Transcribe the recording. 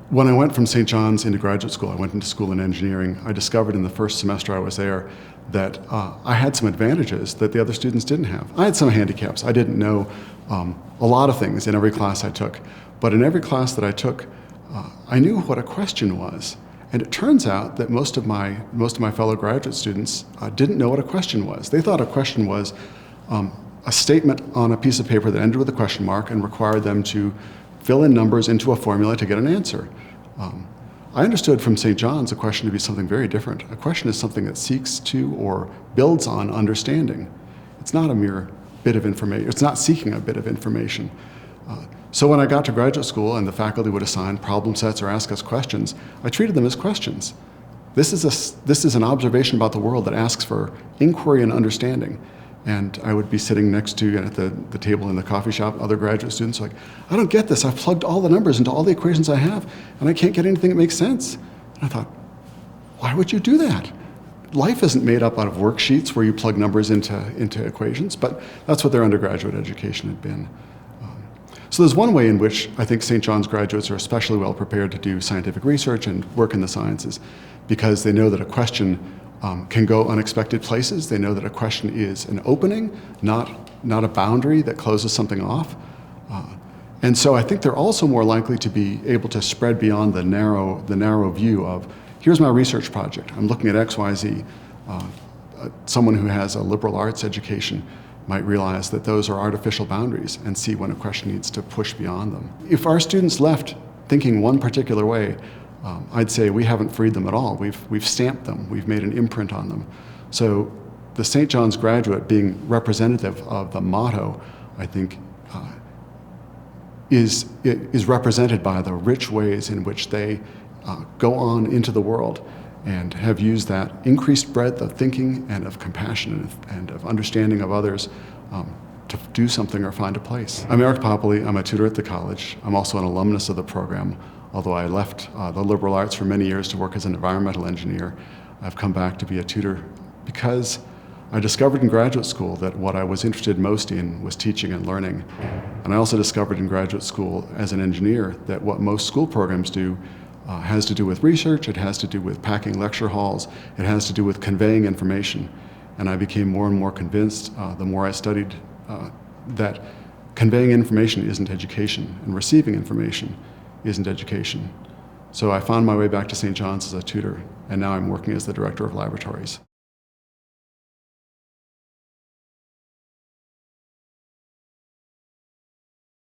When I went from St. John's into graduate school, I went into school in engineering. I discovered in the first semester I was there that I had some advantages that the other students didn't have. I had some handicaps. I didn't know a lot of things in every class I took. But in every class that I took, I knew what a question was. And it turns out that most of my fellow graduate students didn't know what a question was. They thought a question was a statement on a piece of paper that ended with a question mark and required them to fill in numbers into a formula to get an answer. I understood from St. John's a question to be something very different. A question is something that seeks to or builds on understanding. It's not a mere bit of information. It's not seeking a bit of information. So when I got to graduate school and the faculty would assign problem sets or ask us questions, I treated them as questions. This is an observation about the world that asks for inquiry and understanding. And I would be sitting next to, at the table in the coffee shop, other graduate students like, I don't get this. I've plugged all the numbers into all the equations I have, and I can't get anything that makes sense. And I thought, why would you do that? Life isn't made up out of worksheets where you plug numbers into equations, but that's what their undergraduate education had been. So there's one way in which I think St. John's graduates are especially well prepared to do scientific research and work in the sciences, because they know that a question can go unexpected places. They know that a question is an opening, not a boundary that closes something off. And so I think they're also more likely to be able to spread beyond the narrow view of, here's my research project. I'm looking at X, Y, Z. Someone who has a liberal arts education might realize that those are artificial boundaries and see when a question needs to push beyond them. If our students left thinking one particular way, I'd say we haven't freed them at all. We've stamped them. We've made an imprint on them. So the St. John's graduate being representative of the motto, I think, is represented by the rich ways in which they go on into the world and have used that increased breadth of thinking and of compassion and of understanding of others to do something or find a place. I'm Eric Poppele. I'm a tutor at the college. I'm also an alumnus of the program. Although I left the liberal arts for many years to work as an environmental engineer, I've come back to be a tutor because I discovered in graduate school that what I was interested most in was teaching and learning. And I also discovered in graduate school as an engineer that what most school programs do has to do with research, it has to do with packing lecture halls, it has to do with conveying information. And I became more and more convinced the more I studied that conveying information isn't education and receiving information isn't education. So I found my way back to St. John's as a tutor, and now I'm working as the director of laboratories.